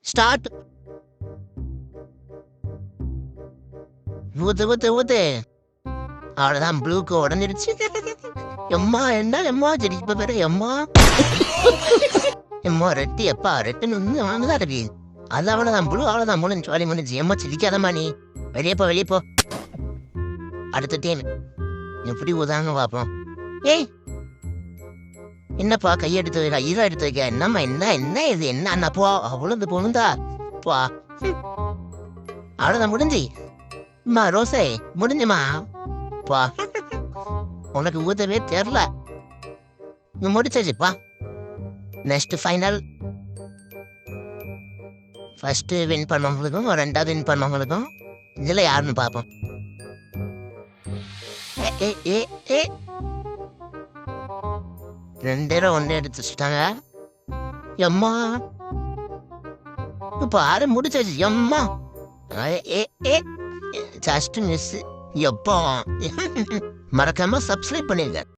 Start. ஊத்து ஊத்து ஊத்து. அவ்வளவுதான், ப்ளூக்கு உடஞ்சிருச்சு. எம்மா என்ன எம்மா சரி இப்ப பேரு எம்மா எம்மா ரெட்டி எப்பா ரெட்டுன்னு வந்து வாங்கதான் இருக்கு. அது அவ்வளவுதான், ப்ளூ அவ்வளவுதான், முடிஞ்சு வழி முடிஞ்சு. எம்மா சிரிக்காதம்மா நீ. வெளியே போ வெளியே போ. அடுத்த டீம் எப்படி ஊதாங்க பார்ப்போம். ஏய் என்னப்பா கையெடுத்து வைக்க, கையில எடுத்து வைக்க. என்னம்மா என்ன என்ன இது என்ன அண்ணா போ. அவ்வளவு பொண்ணுந்தா போ. அவ்வளவுதான் முடிஞ்சு. அம்மா ரோசே முடிஞ்சுமா பா. உனக்கு ஊதவே தெரியல, நீ முடிச்சாச்சுப்பா. Next final. ஃபர்ஸ்ட் வின் பண்ணவங்களுக்கும் ரெண்டாவது வின் பண்ணவங்களுக்கும் இதுல யாருன்னு பார்ப்போம். ஏ ஏ ஏ ரெண்டேரம் ஒன்னே எடுத்து வச்சுட்டாங்க. எம்மா இப்ப ஆறு முடிச்சாச்சு. எம்மா ஏ ஏ ஜஸ்ட் மிஸ். எப்போ மறக்காம சப்ஸ்கிரைப் பண்ணிருங்க.